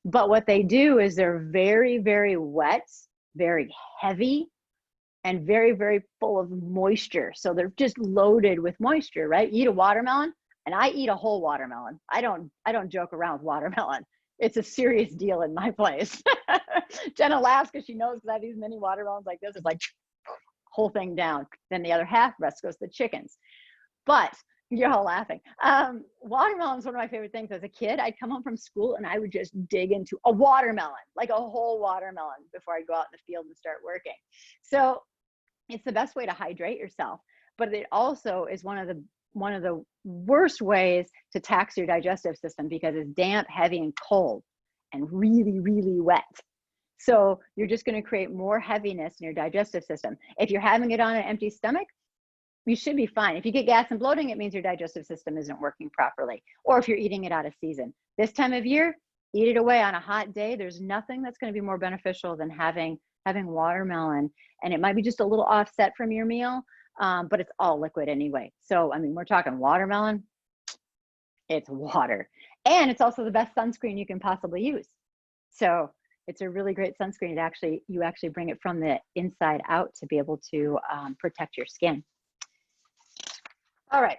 But what they do is they're very, very wet, very heavy, and very, very full of moisture. So they're just loaded with moisture, right? You eat a watermelon, and I eat a whole watermelon. I don't joke around with watermelon. It's a serious deal in my place. Jenna laughs because she knows that I have these mini watermelons like this. It's like whole thing down. Then the other half, rest goes to the chickens. But you're all laughing. Watermelon is one of my favorite things. As a kid, I'd come home from school and I would just dig into a watermelon, like a whole watermelon, before I'd go out in the field and start working. So it's the best way to hydrate yourself, but it also is one of the worst ways to tax your digestive system because it's damp, heavy, and cold, and really, really wet. So you're just going to create more heaviness in your digestive system. If you're having it on an empty stomach, you should be fine. If you get gas and bloating, it means your digestive system isn't working properly, or if you're eating it out of season. This time of year, eat it away on a hot day. There's nothing that's going to be more beneficial than having watermelon, and it might be just a little offset from your meal, but it's all liquid anyway. So, I mean, we're talking watermelon, it's water. And it's also the best sunscreen you can possibly use. So it's a really great sunscreen. You actually bring it from the inside out to be able to protect your skin. All right.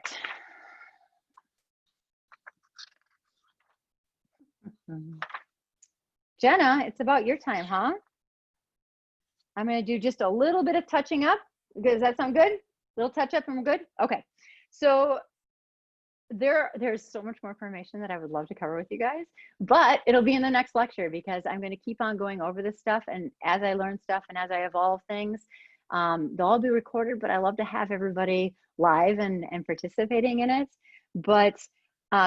Jenna, it's about your time, huh? I'm going to do just a little bit of touching up. Does that sound good? Little touch up and we're good? Okay. So there's so much more information that I would love to cover with you guys, but it'll be in the next lecture because I'm going to keep on going over this stuff. And as I learn stuff and as I evolve things, they'll all be recorded, but I love to have everybody live and participating in it. But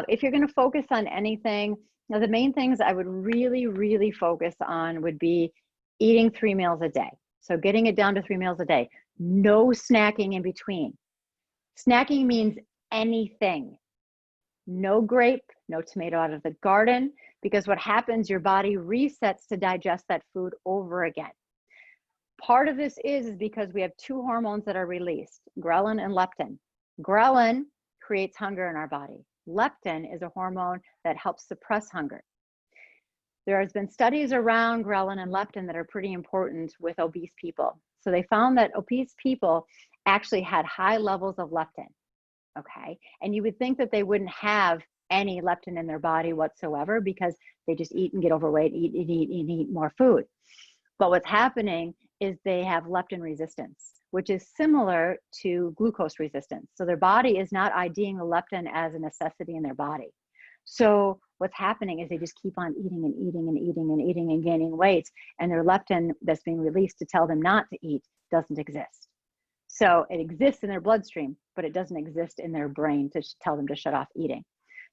if you're going to focus on anything, now the main things I would really, really focus on would be eating 3 meals a day. So getting it down to 3 meals a day, no snacking in between. Snacking means anything. No grape, no tomato out of the garden, because what happens, your body resets to digest that food over again. Part of this is because we have 2 hormones that are released, ghrelin and leptin. Ghrelin creates hunger in our body. Leptin is a hormone that helps suppress hunger. There has been studies around ghrelin and leptin that are pretty important with obese people. So they found that obese people actually had high levels of leptin. Okay, and you would think that they wouldn't have any leptin in their body whatsoever because they just eat and get overweight, eat more food. But what's happening is they have leptin resistance, which is similar to glucose resistance. So their body is not IDing the leptin as a necessity in their body. So what's happening is they just keep on eating and eating and eating and eating and gaining weight, and their leptin that's being released to tell them not to eat doesn't exist. So it exists in their bloodstream, but it doesn't exist in their brain to tell them to shut off eating.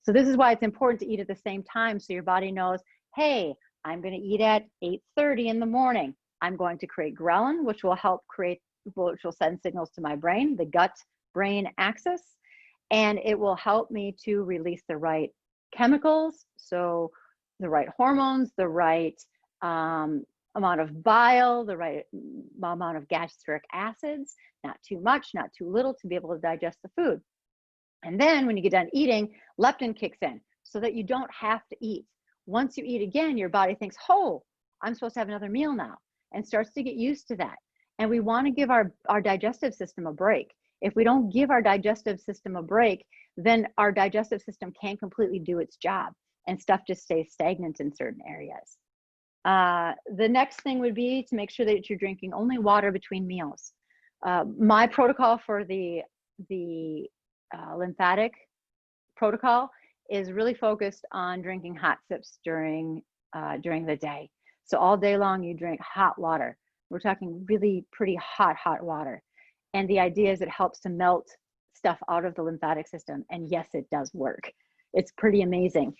So this is why it's important to eat at the same time so your body knows, hey, I'm going to eat at 8:30 in the morning. I'm going to create ghrelin, which will send signals to my brain, the gut-brain axis, and it will help me to release the right chemicals, so the right hormones, the right amount of bile, the right amount of gastric acids, not too much, not too little, to be able to digest the food. And then when you get done eating, leptin kicks in so that you don't have to eat. Once you eat again, your body thinks, oh, I'm supposed to have another meal now, and starts to get used to that. And we want to give our digestive system a break. If we don't give our digestive system a break, then our digestive system can't completely do its job, and stuff just stays stagnant in certain areas. The next thing would be to make sure that you're drinking only water between meals. My protocol for the lymphatic protocol is really focused on drinking hot sips during the day. So all day long you drink hot water. We're talking really pretty hot water. And the idea is it helps to melt stuff out of the lymphatic system. And yes, it does work. It's pretty amazing.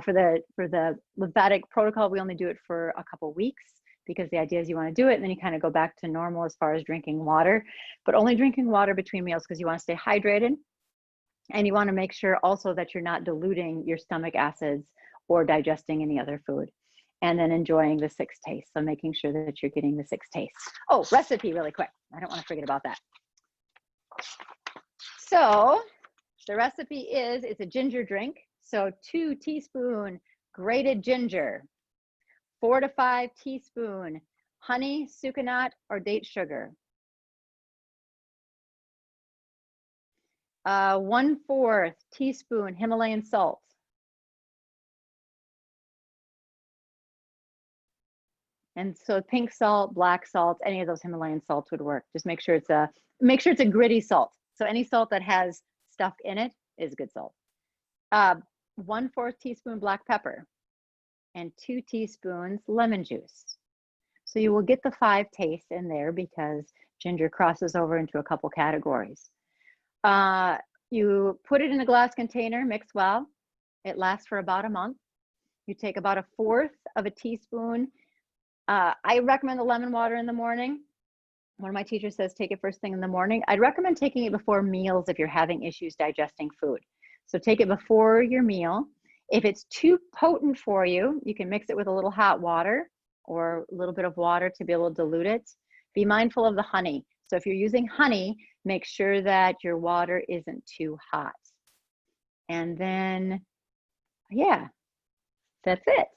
For the lymphatic protocol, we only do it for a couple weeks, because the idea is you want to do it and then you kind of go back to normal as far as drinking water, but only drinking water between meals because you want to stay hydrated. And you want to make sure also that you're not diluting your stomach acids or digesting any other food. And then enjoying the 6 tastes. So making sure that you're getting the 6 tastes. Oh, recipe really quick. I don't want to forget about that. So the recipe is, it's a ginger drink. So 2 teaspoon grated ginger, 4 to 5 teaspoon honey, sucanat, or date sugar. 1/4 teaspoon Himalayan salt. And so pink salt, black salt, any of those Himalayan salts would work. Just make sure it's a gritty salt. So any salt that has stuff in it is good salt. 1/4 teaspoon black pepper and 2 teaspoons lemon juice. So you will get the 5 tastes in there because ginger crosses over into a couple categories. You put it in a glass container, mix well. It lasts for about a month. You take about 1/4 of a teaspoon. I recommend the lemon water in the morning. One of my teachers says take it first thing in the morning. I'd recommend taking it before meals if you're having issues digesting food. So take it before your meal. If it's too potent for you, you can mix it with a little hot water or a little bit of water to be able to dilute it. Be mindful of the honey. So if you're using honey, make sure that your water isn't too hot. And then, yeah, that's it.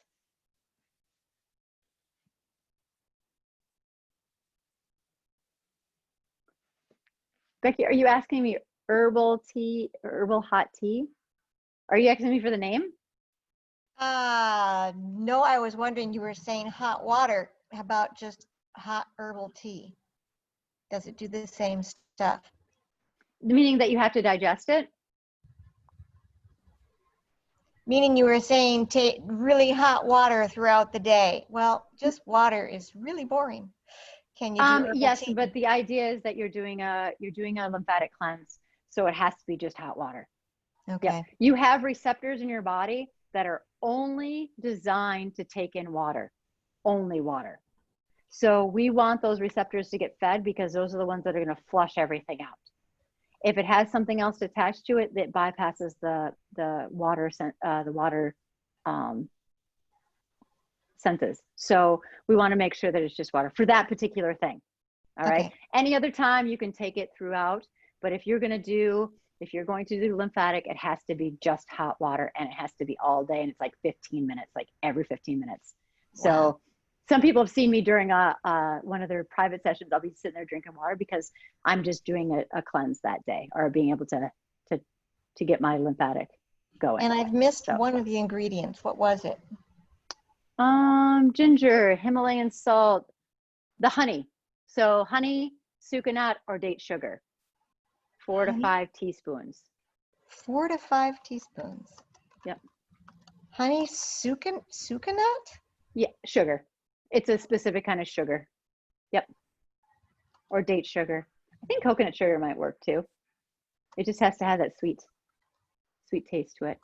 Becky, are you asking me herbal tea, herbal hot tea? Are you asking me for the name? No, I was wondering, you were saying hot water. How about just hot herbal tea? Does it do the same stuff? Meaning that you have to digest it? Meaning you were saying take really hot water throughout the day. Well, just water is really boring. Can you do herbal yes, tea? but the idea is that you're doing a lymphatic cleanse, so it has to be just hot water. Okay. Yep. You have receptors in your body that are only designed to take in water, only water. So we want those receptors to get fed because those are the ones that are going to flush everything out. If it has something else attached to it that bypasses the water senses. So we want to make sure that it's just water for that particular thing. All right. Okay. Any other time you can take it throughout, but if you're going to do lymphatic, it has to be just hot water and it has to be all day. And it's like 15 minutes, like every 15 minutes. So Wow. some people have seen me during one of their private sessions. I'll be sitting there drinking water because I'm just doing a cleanse that day, or being able to get my lymphatic going. And I've missed one of the ingredients. What was it? Ginger, Himalayan salt, the honey. So honey, sucanat, or date sugar. 4 to 5 teaspoons. 4 to 5 teaspoons. Yep. Honey, sucanat? Yeah, sugar. It's a specific kind of sugar. Yep. Or date sugar. I think coconut sugar might work too. It just has to have that sweet taste to it.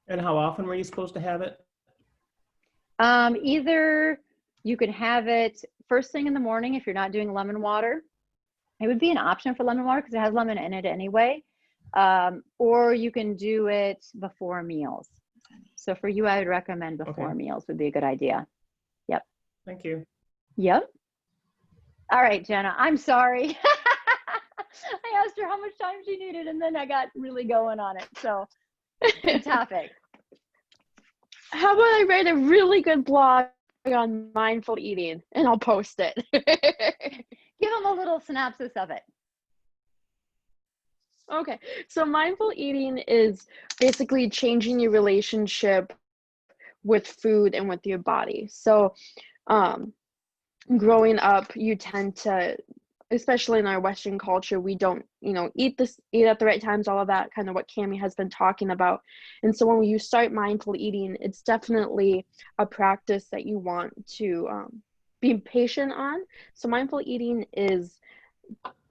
And how often were you supposed to have it? Either you can have it first thing in the morning if you're not doing lemon water. It would be an option for lemon water because it has lemon in it anyway. Or you can do it before meals. So for you, I would recommend before meals would be a good idea. Yep. Thank you. Yep. All right, Jenna, I'm sorry. I asked her how much time she needed and then I got really going on it. So good topic. How about I write a really good blog on mindful eating and I'll post it. Give them a little synopsis of it. Okay, so mindful eating is basically changing your relationship with food and with your body. So growing up, you tend to especially in our Western culture, we don't, eat at the right times, all of that, kind of what Cami has been talking about. And so when you start mindful eating, it's definitely a practice that you want to be patient on. So mindful eating is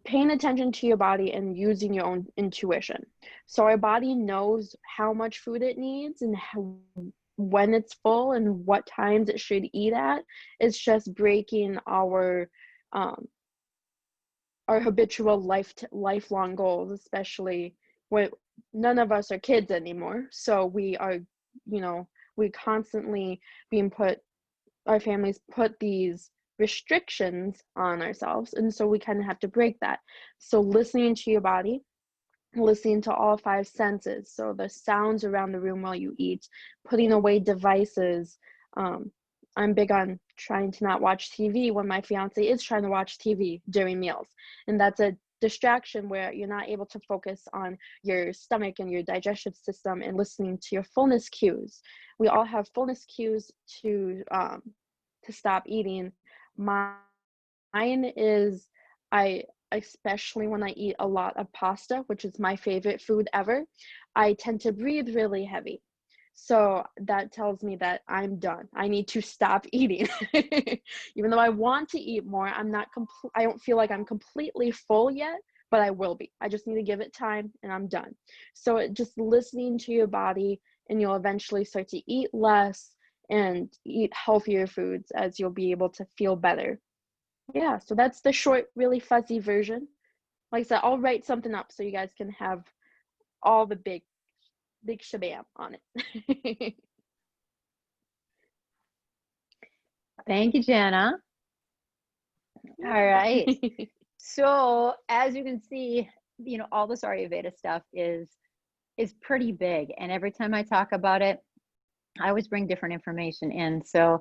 paying attention to your body and using your own intuition. So our body knows how much food it needs and when it's full and what times it should eat at. It's just breaking our habitual lifelong goals, especially when none of us are kids anymore. So we are, we constantly being our families put these restrictions on ourselves. And so we kind of have to break that. So listening to your body, listening to all 5 senses. So the sounds around the room while you eat, putting away devices. I'm big on trying to not watch TV when my fiance is trying to watch TV during meals. And that's a distraction where you're not able to focus on your stomach and your digestive system and listening to your fullness cues. We all have fullness cues to stop eating. Mine is, especially when I eat a lot of pasta, which is my favorite food ever, I tend to breathe really heavy. So that tells me that I'm done. I need to stop eating. Even though I want to eat more, I don't feel like I'm completely full yet, but I will be. I just need to give it time and I'm done. So just listening to your body, and you'll eventually start to eat less and eat healthier foods as you'll be able to feel better. Yeah, so that's the short, really fuzzy version. Like I said, I'll write something up so you guys can have all the big shabam on it. Thank you, Jana. All right. So as you can see, all this Ayurveda stuff is pretty big. And every time I talk about it, I always bring different information in. So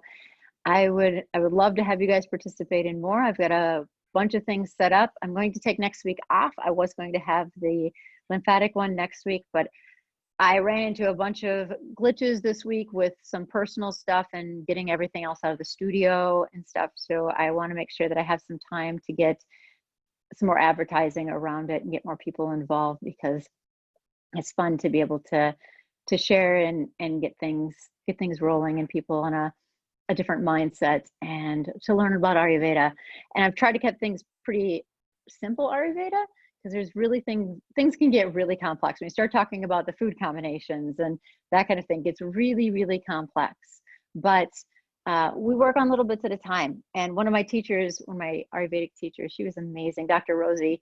I would love to have you guys participate in more. I've got a bunch of things set up. I'm going to take next week off. I was going to have the lymphatic one next week, but I ran into a bunch of glitches this week with some personal stuff and getting everything else out of the studio and stuff. So I want to make sure that I have some time to get some more advertising around it and get more people involved, because it's fun to be able to share and get things rolling and people on a different mindset and to learn about Ayurveda. And I've tried to keep things pretty simple Ayurveda, because there's really things can get really complex when you start talking about the food combinations and that kind of thing. Gets really, really complex. But we work on little bits at a time. And one of my teachers, one of my Ayurvedic teachers, she was amazing, Dr. Rosie.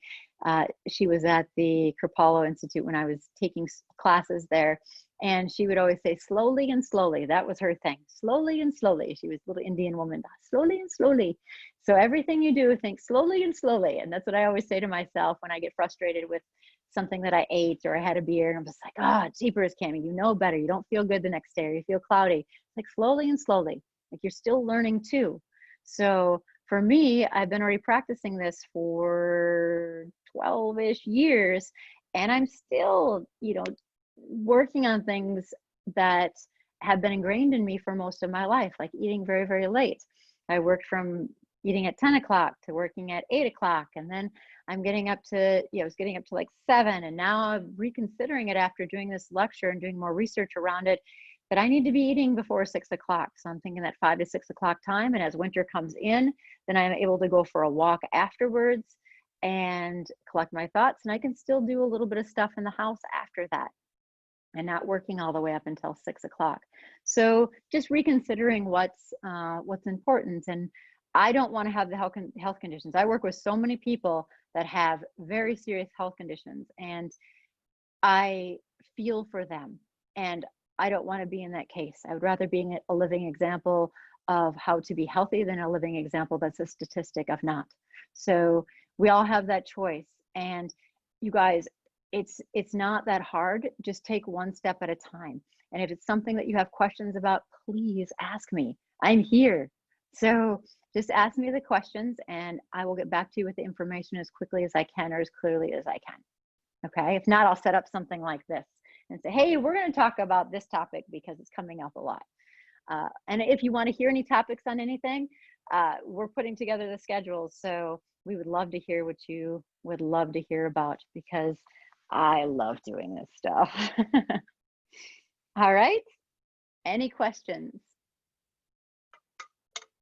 She was at the Kripalu Institute when I was taking classes there. And she would always say, slowly and slowly. That was her thing. Slowly and slowly. She was a little Indian woman. Slowly and slowly. So everything you do, think slowly and slowly. And that's what I always say to myself when I get frustrated with something that I ate or I had a beer. And I'm just like, jeepers, Cami, you know better. You don't feel good the next day, or you feel cloudy. Like slowly and slowly. Like you're still learning too. So for me, I've been already practicing this for 12-ish years. And I'm still, working on things that have been ingrained in me for most of my life, like eating very, very late. I worked from eating at 10 o'clock to working at 8 o'clock. And then I'm getting up to, I was getting up to like 7. And now I'm reconsidering it after doing this lecture and doing more research around it, that I need to be eating before 6 o'clock. So I'm thinking that 5 to 6 o'clock time. And as winter comes in, then I'm able to go for a walk afterwards and collect my thoughts. And I can still do a little bit of stuff in the house after that, and not working all the way up until 6 o'clock. So just reconsidering what's important. And I don't want to have the health conditions. I work with so many people that have very serious health conditions, and I feel for them. And I don't want to be in that case. I would rather be a living example of how to be healthy than a living example that's a statistic of not. So we all have that choice. And you guys, it's not that hard. Just take one step at a time. And if it's something that you have questions about, please ask me. I'm here. So just ask me the questions and I will get back to you with the information as quickly as I can, or as clearly as I can. Okay. If not, I'll set up something like this and say, hey, we're going to talk about this topic because it's coming up a lot. And if you want to hear any topics on anything, we're putting together the schedule. So we would love to hear what you would love to hear about, because I love doing this stuff. All right. Any questions?